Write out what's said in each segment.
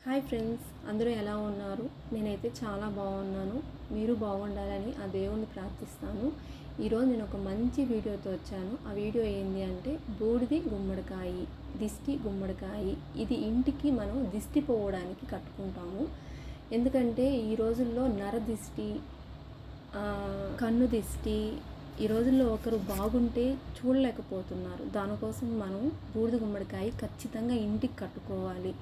Hi friends, అందరూ ఎలా ఉన్నారు? నేనైతే చాలా బాగున్నాను. మీరు బాగుండాలని ఆ దేవుణ్ణి ప్రార్థిస్తాను. ఈరోజు నేను ఒక మంచి వీడియోతో వచ్చాను. ఆ వీడియో ఏంటి అంటే బూడిది గుమ్మడికాయ, దిష్టి గుమ్మడికాయ. ఇది ఇంటికి మనం దిష్టి పోవడానికి కట్టుకుంటాము. ఎందుకంటే ఈ రోజుల్లో నరదిష్టి, కన్ను దిష్టి, ఈ రోజుల్లో ఒకరు బాగుంటే చూడలేకపోతున్నారు. దానికోసం మనం బూడిద గుమ్మడికాయ ఖచ్చితంగా ఇంటికి కట్టుకోవాలి.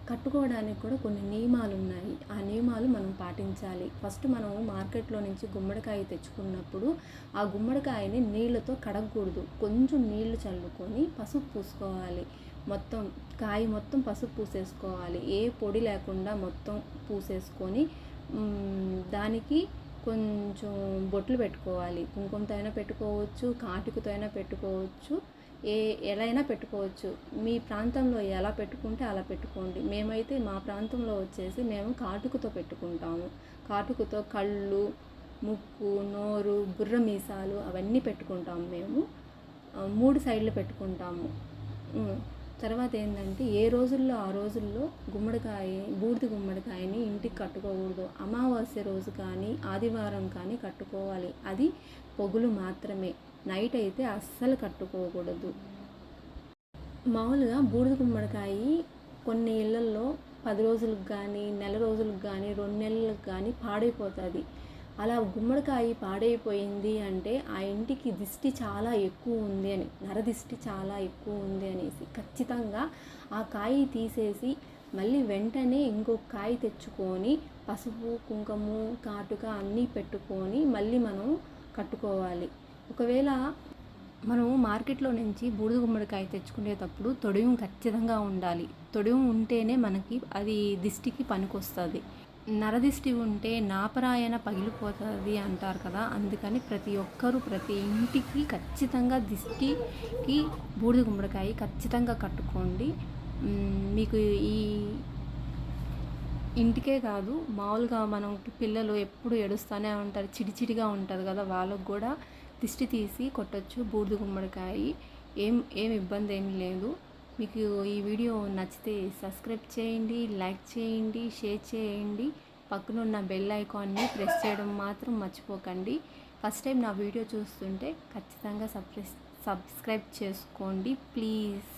కట్టుకోవడానికి కూడా కొన్ని నియమాలు ఉన్నాయి. ఆ నియమాలు మనం పాటించాలి. ఫస్ట్ మనం మార్కెట్లో నుంచి గుమ్మడికాయ తెచ్చుకున్నప్పుడు ఆ గుమ్మడికాయని నీళ్ళతో కడగకూడదు. కొంచెం నీళ్లు చల్లుకొని పసుపు పూసుకోవాలి. కాయ మొత్తం పసుపు పూసేసుకోవాలి. ఏ పొడి లేకుండా మొత్తం పూసేసుకొని దానికి కొంచెం బొట్లు పెట్టుకోవాలి. కుంకుమతో అయినా పెట్టుకోవచ్చు, కాటుకతో అయినా పెట్టుకోవచ్చు, ఎలా అయినా పెట్టుకోవచ్చు. మీ ప్రాంతంలో ఎలా పెట్టుకుంటే అలా పెట్టుకోండి. మేమైతే మా ప్రాంతంలో వచ్చేసి మేము కాటుకతో పెట్టుకుంటాము. కాటుకతో కళ్ళు, ముక్కు, నోరు, బుర్ర మీసాలు అవన్నీ పెట్టుకుంటాము. మేము 3 సైడ్లు పెట్టుకుంటాము. తర్వాత ఏంటంటే ఏ రోజుల్లో ఆ రోజుల్లో బూడిద గుమ్మడికాయని ఇంటికి కట్టుకోకూడదు. అమావాస్య రోజు కానీ ఆదివారం కానీ కట్టుకోవాలి. అది పొగులు మాత్రమే. నైట్ అయితే అస్సలు కట్టుకోకూడదు. మామూలుగా బూడిద గుమ్మడికాయ కొన్ని ఇళ్లల్లో 10 రోజులకు కానీ, నెల రోజులకు కానీ, 2 నెలలకు కానీ పాడైపోతుంది. అలా గుమ్మడికాయ పాడైపోయింది అంటే ఆ ఇంటికి దిష్టి చాలా ఎక్కువ ఉంది అని, నరదిష్టి చాలా ఎక్కువ ఉంది అనేసి ఖచ్చితంగా ఆ కాయ తీసేసి మళ్ళీ వెంటనే ఇంకొక కాయ తెచ్చుకొని పసుపు, కుంకుమ, కాటుక అన్నీ పెట్టుకొని మళ్ళీ మనం కట్టుకోవాలి. ఒకవేళ మనం మార్కెట్లో నుంచి బూడిద గుమ్మడికాయ తెచ్చుకునేటప్పుడు తొడియం ఖచ్చితంగా ఉండాలి. తొడియం ఉంటేనే మనకి అది దిష్టికి పనికొస్తుంది. నరదిష్టి ఉంటే నాపరాయన పగిలిపోతుంది అంటారు కదా. అందుకని ప్రతి ఒక్కరూ ప్రతి ఇంటికి ఖచ్చితంగా దిష్టికి బూడిద గుమ్మడికాయ ఖచ్చితంగా కట్టుకోండి. మీకు ఈ ఇంటికే కాదు, మామూలుగా మనం పిల్లలు ఎప్పుడు ఏడుస్తూనే ఉంటారు, చిడిచిడిగా ఉంటుంది కదా, వాళ్ళకు కూడా దిష్టి తీసి కొట్టచ్చు బూడిద గుమ్మడికాయ. ఏం ఇబ్బంది ఏం లేదు. మీకు ఈ వీడియో నచ్చితే సబ్స్క్రైబ్ చేయండి, లైక్ చేయండి, షేర్ చేయండి. పక్కనున్న బెల్ ఐకాన్ని ప్రెస్ చేయడం మాత్రం మర్చిపోకండి. ఫస్ట్ టైం నా వీడియో చూస్తుంటే ఖచ్చితంగా సబ్స్క్రైబ్ చేసుకోండి ప్లీజ్.